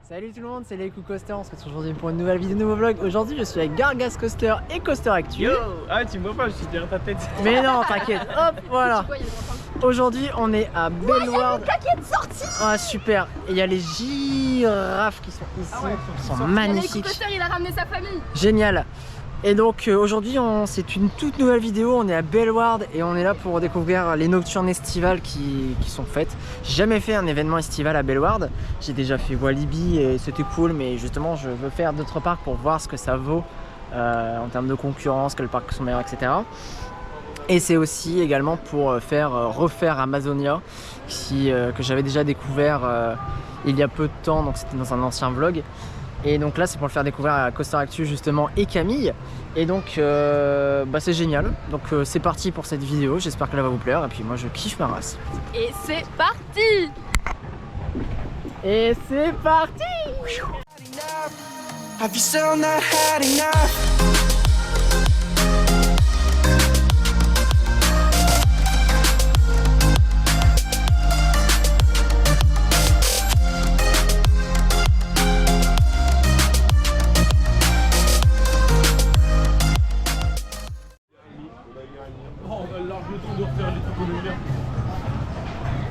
Salut tout le monde, c'est les Coups Coaster, on se retrouve aujourd'hui pour une nouvelle vidéo, nouveau vlog. Aujourd'hui je suis avec Gargas Coaster et Coaster Actu. Yo. Ah tu me vois pas, je suis derrière ta tête. Mais non, t'inquiète, hop, voilà. Aujourd'hui on est à Bellward. Ah super, et il y a les girafes qui sont ici, qui sont magnifiques. Les Coups Coaster, il a ramené sa famille. Génial. Et donc aujourd'hui c'est une toute nouvelle vidéo, on est à Bellward et on est là pour découvrir les nocturnes estivales qui sont faites. J'ai jamais fait un événement estival à Bellward, j'ai déjà fait Walibi et c'était cool, mais justement je veux faire d'autres parcs pour voir ce que ça vaut en termes de concurrence, quels parcs sont meilleurs, etc. Et c'est aussi également pour refaire Amazonia que j'avais déjà découvert il y a peu de temps, donc c'était dans un ancien vlog. Et donc là c'est pour le faire découvrir à Coaster Actu justement et Camille. Et donc c'est génial. Donc c'est parti pour cette vidéo, j'espère qu'elle va vous plaire. Et puis moi je kiffe ma race. Et c'est parti. Et c'est parti. Have you still not had enough?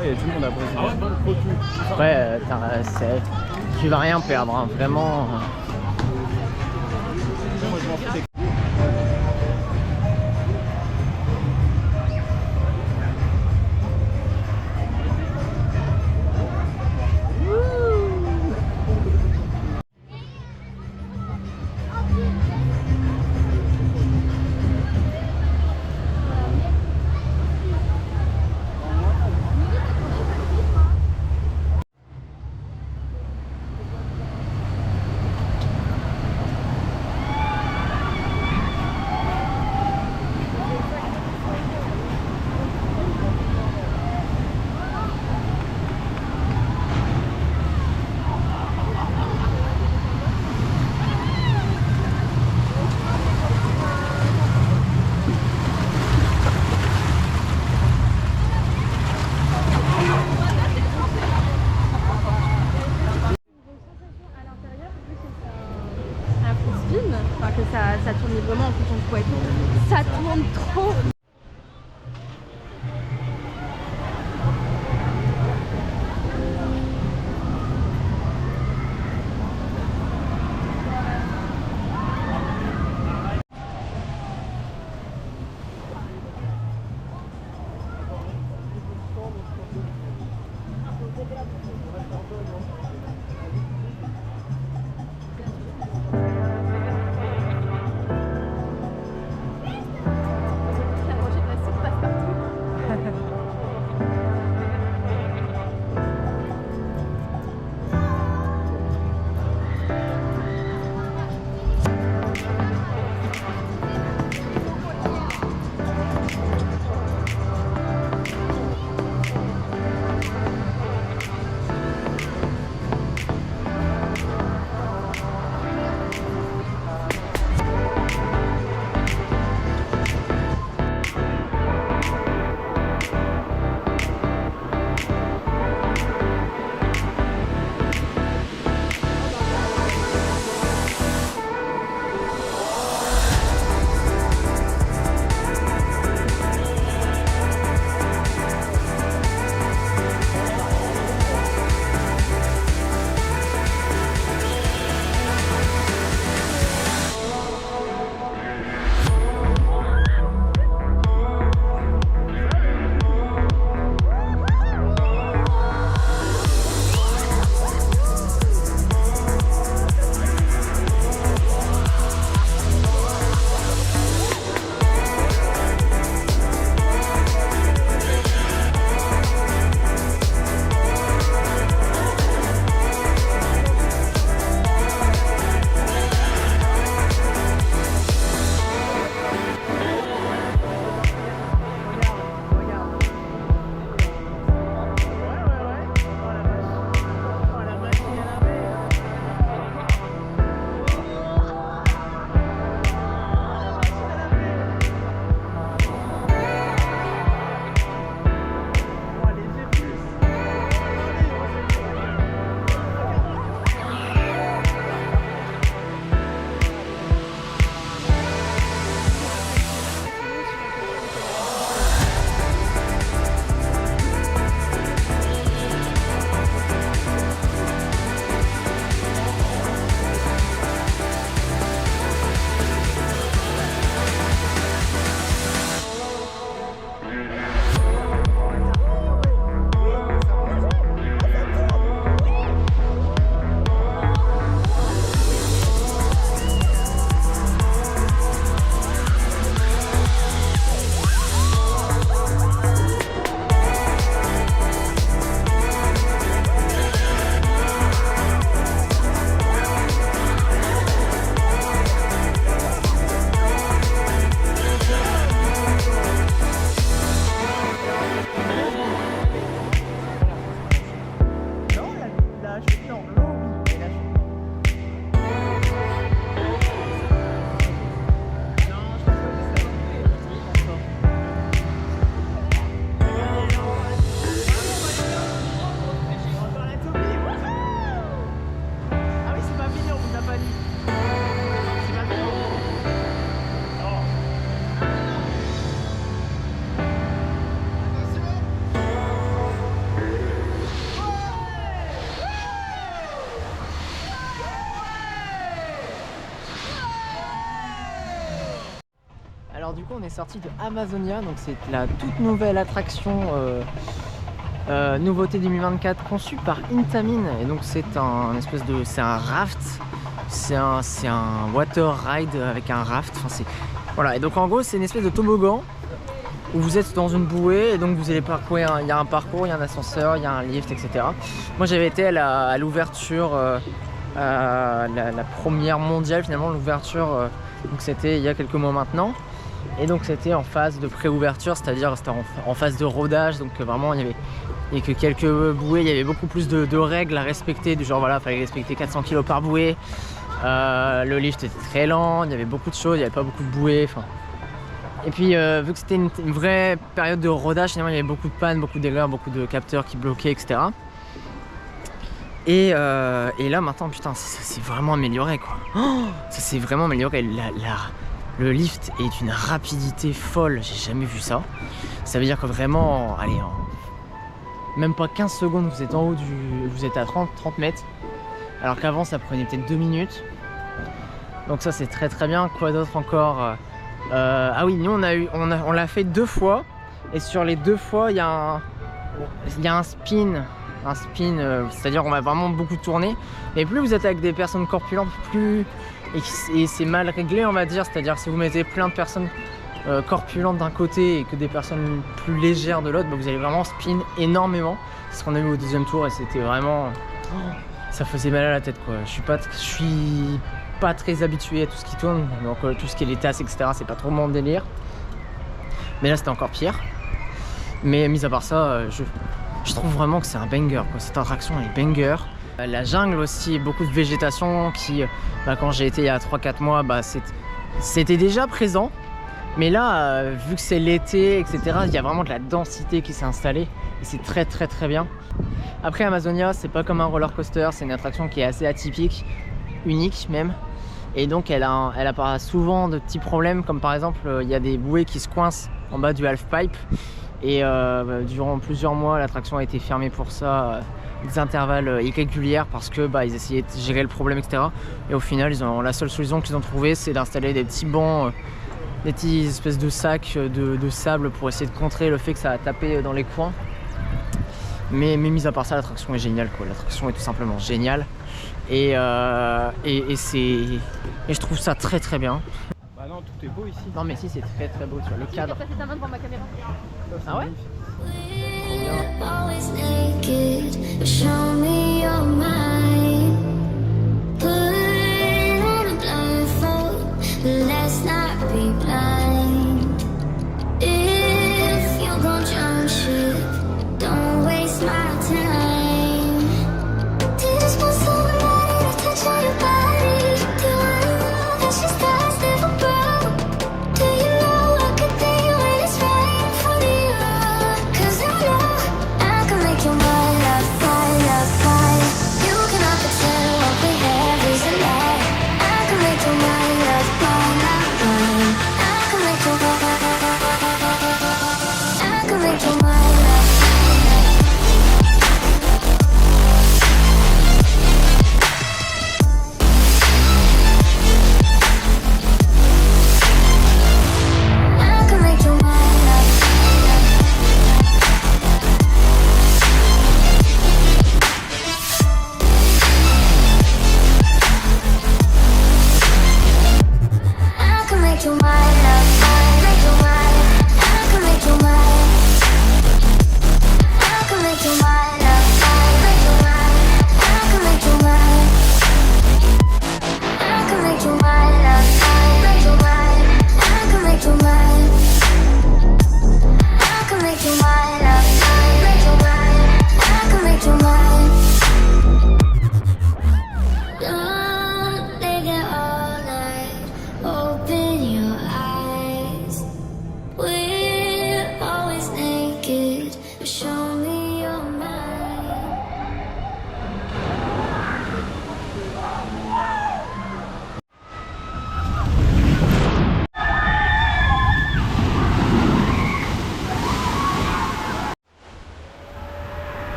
Ah, il y a tout le monde après. Après tu vas rien perdre, hein, vraiment. Alors du coup on est sorti de Amazonia, donc c'est la toute nouvelle attraction nouveauté 2024 conçue par Intamin. Et donc c'est un raft, c'est un water ride avec un raft. Enfin, voilà, et donc en gros c'est une espèce de toboggan où vous êtes dans une bouée et donc vous allez parcourir, il y a un parcours, il y a un ascenseur, il y a un lift, etc. Moi j'avais été à l'ouverture, la première mondiale finalement, l'ouverture, donc c'était il y a quelques mois maintenant. Et donc c'était en phase de pré-ouverture, c'est-à-dire c'était en phase de rodage, donc vraiment il y avait que quelques bouées, il y avait beaucoup plus de règles à respecter, du genre voilà, il fallait respecter 400 kg par bouée, le lift était très lent, il y avait beaucoup de choses, il n'y avait pas beaucoup de bouées, enfin. Et puis vu que c'était une vraie période de rodage, finalement il y avait beaucoup de pannes, beaucoup d'erreurs, beaucoup de capteurs qui bloquaient, etc. Et là maintenant, putain, ça s'est vraiment amélioré quoi. Oh, ça s'est vraiment amélioré. Le lift est d'une rapidité folle, j'ai jamais vu ça. Ça veut dire que vraiment, allez, même pas 15 secondes, vous êtes en haut vous êtes à 30 mètres. Alors qu'avant ça prenait peut-être 2 minutes. Donc ça c'est très très bien. Quoi d'autre encore? Ah oui, nous on l'a fait 2 fois. Et sur les 2 fois, il y a un spin. C'est-à-dire on va vraiment beaucoup tourner. Mais plus vous êtes avec des personnes corpulentes, plus... Et c'est mal réglé, on va dire. C'est-à-dire si vous mettez plein de personnes corpulentes d'un côté et que des personnes plus légères de l'autre, bah, vous allez vraiment spin énormément. C'est ce qu'on a vu au 2e tour et c'était vraiment... ça faisait mal à la tête quoi. Je suis pas très habitué à tout ce qui tourne. Donc tout ce qui est les tasses, etc. c'est pas trop mon délire. Mais là c'était encore pire. Mais mis à part ça, je trouve vraiment que c'est un banger quoi. Cette attraction elle est banger. La jungle aussi, beaucoup de végétation qui, quand j'ai été il y a 3-4 mois, c'était déjà présent. Mais là, vu que c'est l'été, etc., il y a vraiment de la densité qui s'est installée. Et c'est très très très bien. Après Amazonia, c'est pas comme un roller coaster, c'est une attraction qui est assez atypique, unique même. Et donc elle a souvent de petits problèmes, comme par exemple, il y a des bouées qui se coincent en bas du half-pipe. Et durant plusieurs mois, l'attraction a été fermée pour ça. Des intervalles irréguliers parce que ils essayaient de gérer le problème, etc. Et au final la seule solution qu'ils ont trouvée c'est d'installer des petits bancs, des petits espèces de sacs de sable pour essayer de contrer le fait que ça a tapé dans les coins. Mais mis à part ça, l'attraction est géniale quoi. L'attraction est tout simplement géniale et je trouve ça très très bien. Bah non, tout est beau ici. Non mais si, c'est très très beau, tu vois, le cadre. Tu as passé ta main devant ma caméra. Ah ouais? Always naked, but show me your mind. Put on a blindfold, but let's not be blind. If you're gonna jump ship, don't waste my time. Just want somebody to touch on your body. Do I know that she's past never broke? Do you know I could be when it's right in front of you? 'Cause I know I can make your mind up, fire. You cannot pretend what we have is a lie. I can make your mind up, mine. I can make your mind up.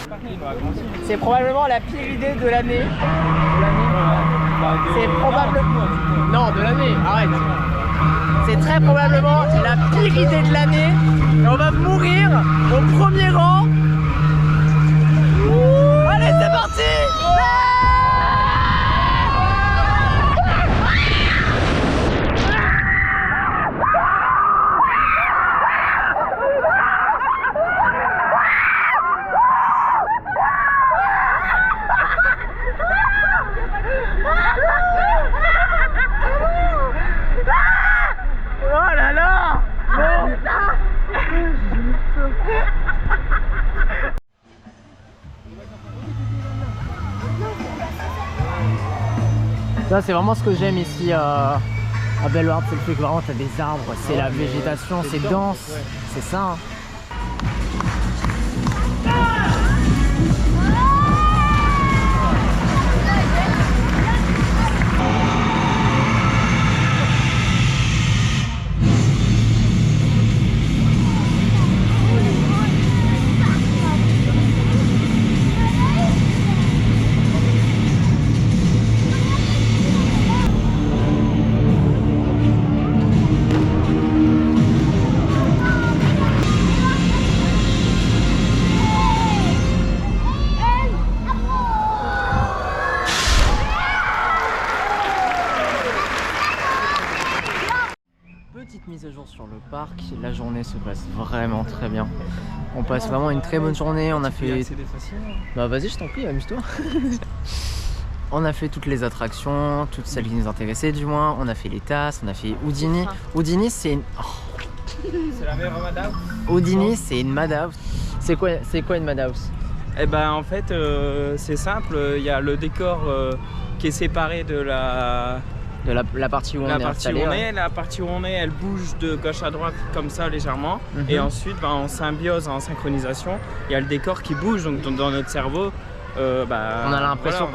Par contre, il va agrandir. c'est probablement la pire idée de l'année. C'est probablement... Non, de l'année, arrête. C'est très probablement la pire idée de l'année. Et on va mourir au premier rang. Allez, c'est parti! Oh là là! Ça c'est vraiment ce que j'aime ici à Bellward, c'est le fait que vraiment t'as des arbres, c'est la végétation, c'est dense, c'est ça. Hein. Petite mise à jour sur le parc, la journée se passe vraiment très bien. On passe vraiment une très bonne journée, on a fait... Bah vas-y je t'en prie, amuse-toi. On a fait toutes les attractions, toutes celles qui nous intéressaient du moins, on a fait les tasses, on a fait Houdini. Houdini c'est une... C'est la meilleure Madhouse. Houdini c'est une Madhouse. C'est quoi une Madhouse? Eh ben en fait c'est simple, il y a le décor qui est séparé de la partie où on est installé. La partie où on est, elle bouge de gauche à droite comme ça légèrement. Et ensuite, en symbiose, en synchronisation, il y a le décor qui bouge. Donc dans notre cerveau, on a l'impression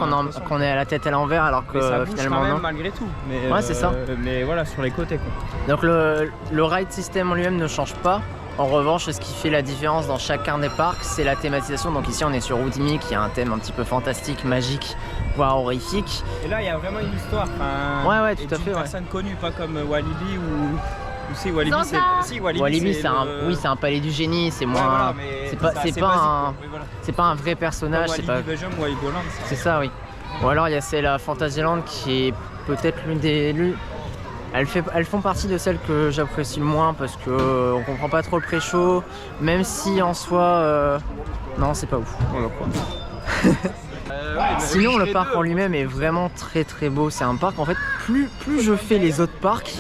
qu'on est à la tête à l'envers alors que ça bouge finalement quand même non. Malgré tout. Mais, ouais, c'est ça. Mais voilà, sur les côtés quoi. Donc le ride system en lui-même ne change pas. En revanche, ce qui fait la différence dans chacun des parcs, c'est la thématisation. Donc ici, on est sur Houdini, qui a un thème un petit peu fantastique, magique, voire horrifique. Et là, il y a vraiment une histoire. Ouais, tout à fait. Personne connue, pas comme Walibi ou si Walibi, c'est. Si, Walibi, c'est un palais du génie. C'est moins. C'est pas un vrai personnage. C'est pas. Belgium ou Waliboland. C'est ça, oui. Ou alors il y a celle à Fantasyland qui est peut-être l'une des. Elles font partie de celles que j'apprécie le moins parce que on comprend pas trop le pré-show, même si en soi, non c'est pas ouf. Sinon le parc en lui-même est vraiment très très beau. C'est un parc en fait, plus je fais les autres parcs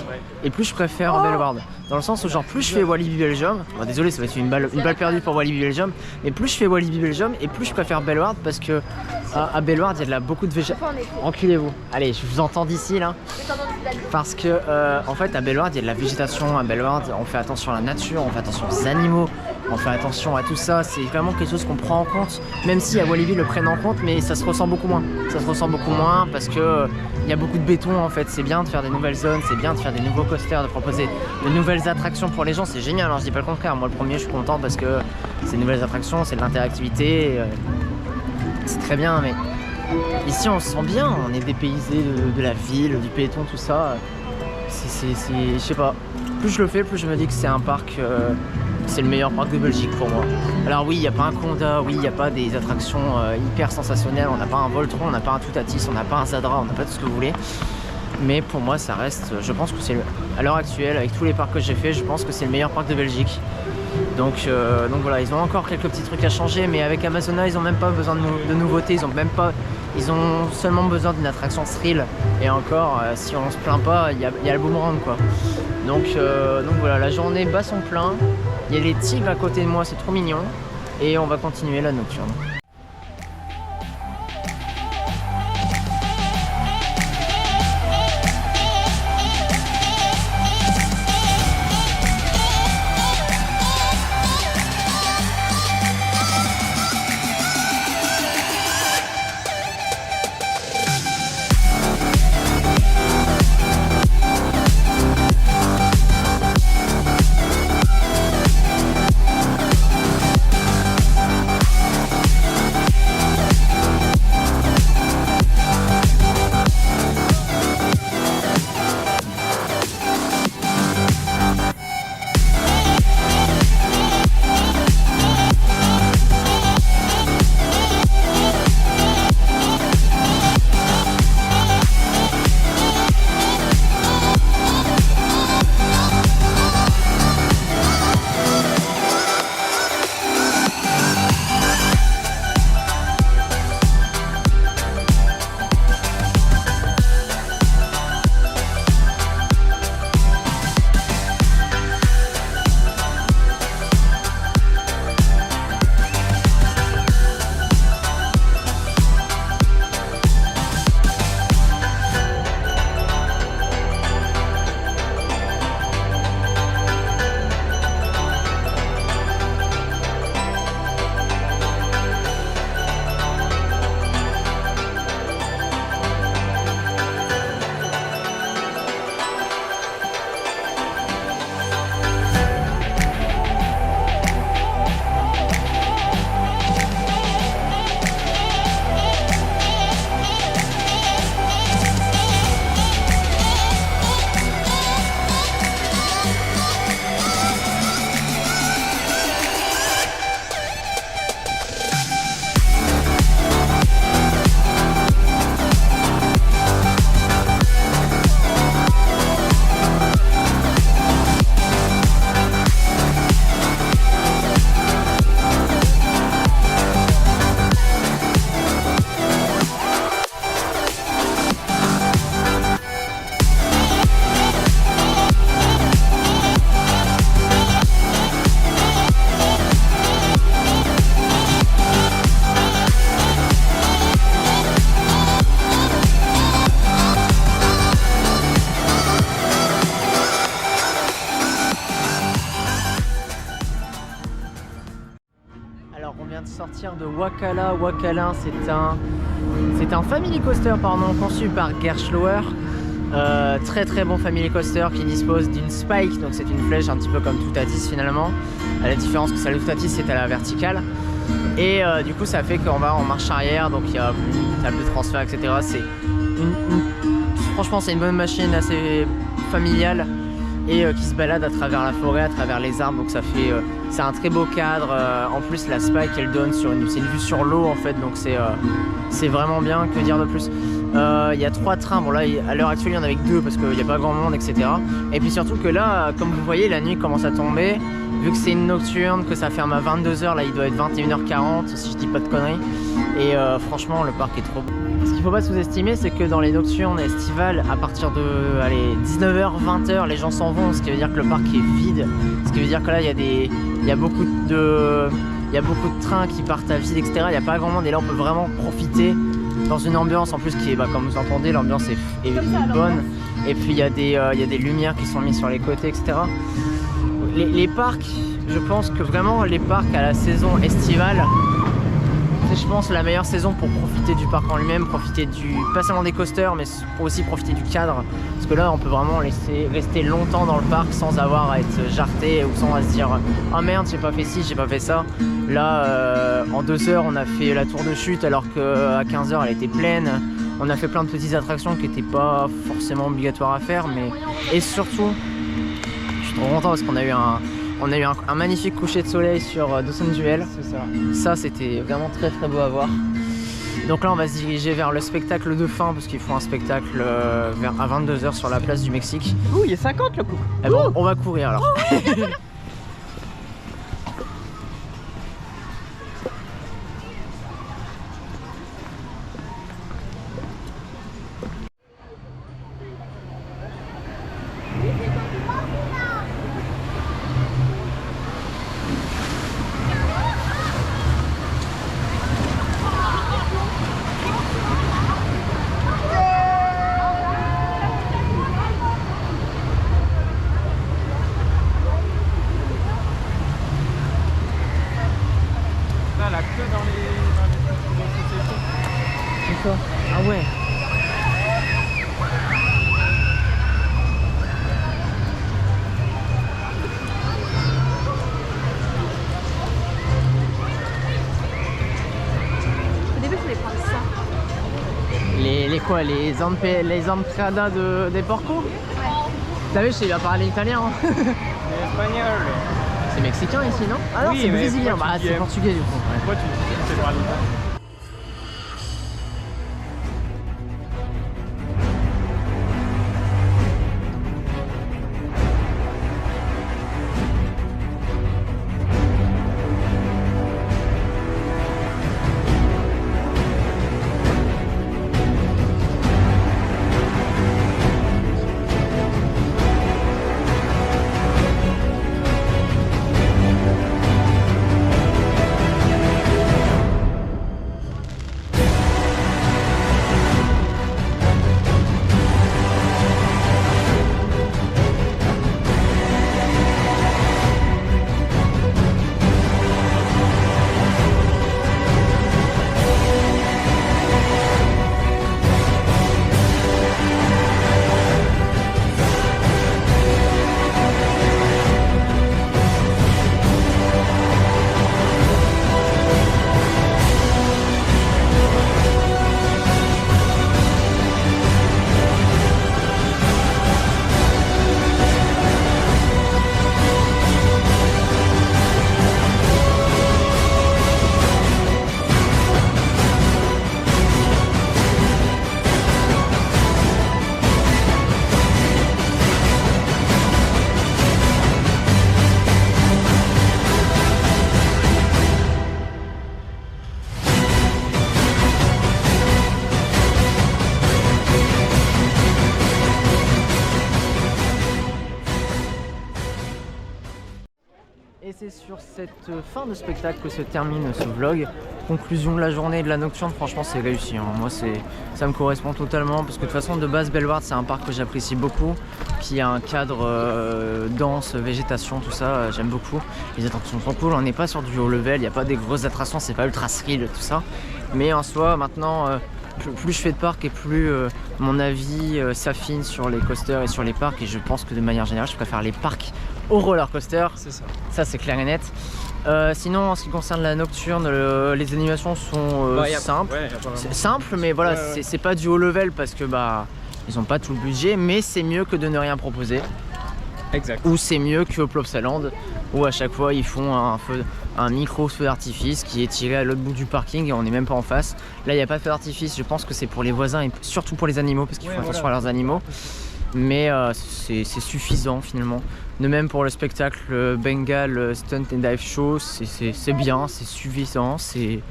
et plus je préfère Bellward. Dans le sens où genre plus je fais Walibi Belgium, bon, désolé ça va être une balle perdue pour Walibi Belgium, mais plus je fais Walibi Belgium et plus je préfère Bellward parce que à Bellward il y a beaucoup de végétation. Enculez-vous. Allez, je vous entends d'ici là. Parce que en fait à Bellward il y a de la végétation, à Bellward on fait attention à la nature, on fait attention aux animaux, on fait attention à tout ça, c'est vraiment quelque chose qu'on prend en compte, même si à Walibi le prennent en compte, mais ça se ressent beaucoup moins. Ça se ressent beaucoup moins parce que il y a beaucoup de béton en fait, c'est bien de faire des nouvelles zones, c'est bien de faire des nouveaux coasters, de proposer de nouvelles attractions pour les gens, c'est génial, alors je dis pas le contraire, moi le premier je suis content parce que c'est de nouvelles attractions, c'est de l'interactivité, c'est très bien, mais ici on se sent bien, on est dépaysé de la ville, du béton, tout ça, je sais pas, plus je le fais, plus je me dis que c'est un parc, c'est le meilleur parc de Belgique pour moi. Alors oui, il n'y a pas un Conda, oui, il n'y a pas des attractions hyper sensationnelles, on n'a pas un Voltron, on n'a pas un Toutatis, on n'a pas un Zadra, on n'a pas tout ce que vous voulez. Mais pour moi ça reste, je pense que c'est à l'heure actuelle, avec tous les parcs que j'ai fait, je pense que c'est le meilleur parc de Belgique. Donc voilà, ils ont encore quelques petits trucs à changer, mais avec Amazona ils ont même pas besoin de nouveautés, ils ont seulement besoin d'une attraction thrill. Et encore, si on se plaint pas, il y a le boomerang quoi. Donc voilà, la journée bat son plein, il y a les tigres à côté de moi, c'est trop mignon. Et on va continuer la nocturne. On vient de sortir de Wakala. Wakala, c'est un family coaster conçu par Gerstlauer. Très très bon family coaster qui dispose d'une spike, donc c'est une flèche un petit peu comme Toutatis finalement. À la différence que celle de Toutatis c'est à la verticale. Et du coup ça fait qu'on va en marche arrière, donc il y a une table de transfert, etc. Franchement c'est une bonne machine assez familiale et qui se balade à travers la forêt, à travers les arbres, donc ça fait c'est un très beau cadre. En plus la spike elle donne sur c'est une vue sur l'eau en fait, donc c'est vraiment bien, que dire de plus. Il y a 3 trains, bon là à l'heure actuelle il y en a avec 2 parce qu'il n'y a pas grand monde, etc. Et puis surtout que là, comme vous voyez, la nuit commence à tomber. Vu que c'est une nocturne, que ça ferme à 22h, là il doit être 21h40 si je dis pas de conneries. Et franchement le parc est trop beau. Ce qu'il faut pas sous-estimer, c'est que dans les nocturnes estivales, à partir de 19h, 20h, les gens s'en vont, ce qui veut dire que le parc est vide. Ce qui veut dire que là il y a beaucoup de trains qui partent à vide, etc. Il n'y a pas grand monde et là on peut vraiment profiter dans une ambiance en plus qui est, comme vous entendez, l'ambiance est bonne. Et puis il y a des lumières qui sont mises sur les côtés, etc. Les parcs, je pense que vraiment les parcs à la saison estivale, c'est je pense la meilleure saison pour profiter du parc en lui-même, profiter pas seulement des coasters mais pour aussi profiter du cadre. Parce que là on peut vraiment rester longtemps dans le parc sans avoir à être jarté ou sans à se dire ah merde j'ai pas fait ci, j'ai pas fait ça. Là en 2 heures on a fait la tour de chute alors qu'à 15h elle était pleine. On a fait plein de petites attractions qui n'étaient pas forcément obligatoires à faire, et surtout je suis trop content parce qu'on a eu un magnifique coucher de soleil sur Dawson Duel. C'est ça. Ça c'était vraiment très très beau à voir. Donc là on va se diriger vers le spectacle de fin parce qu'ils font un spectacle à 22h sur la place du Mexique. Ouh, il y a 50 le coup. Eh bon, on va courir alors. La queue dans C'est ça. Ah ouais. Au début, je voulais prendre ça. Les quoi? Les entradas des porcos? Ouais. Vous savez, je sais, il va parler italien. Hein. espagnol. C'est mexicain ici, non? Ah non, Oui, c'est mais brésilien. pourquoi Bah, tu dis c'est portugais du coup. Ouais. Pourquoi tu dis que c'est pas l'italien? Et c'est sur cette fin de spectacle que se termine ce vlog. Conclusion de la journée de la nocturne, franchement c'est réussi. Hein. Moi ça me correspond totalement parce que de toute façon de base Bellward c'est un parc que j'apprécie beaucoup. Qui a un cadre dense, végétation, tout ça, j'aime beaucoup. Les attractions sont cool, on n'est pas sur du haut level, il n'y a pas des grosses attractions, c'est pas ultra thrill tout ça. Mais en soi maintenant, plus je fais de parcs et plus mon avis s'affine sur les coasters et sur les parcs. Et je pense que de manière générale je préfère les parcs au roller coaster. C'est ça. Ça c'est clair et net. Sinon en ce qui concerne la nocturne, les animations sont simples. Ouais, C'est simple mais voilà, c'est pas du haut level parce que bah ils ont pas tout le budget, mais c'est mieux que de ne rien proposer. Exact. Ou c'est mieux que Plopsaland où à chaque fois ils font un micro feu d'artifice qui est tiré à l'autre bout du parking et on n'est même pas en face. Là il n'y a pas de feu d'artifice, je pense que c'est pour les voisins et surtout pour les animaux parce qu'ils font attention à leurs animaux. Mais c'est suffisant finalement. De même pour le spectacle Bengal Stunt and Dive Show, c'est bien, c'est suffisant, c'est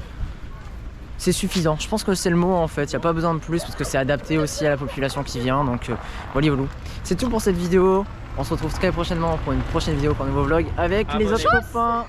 suffisant. Je pense que c'est le mot en fait, il n'y a pas besoin de plus parce que c'est adapté aussi à la population qui vient. Donc voilà. C'est tout pour cette vidéo. On se retrouve très prochainement pour une prochaine vidéo, pour un nouveau vlog avec les autres copains.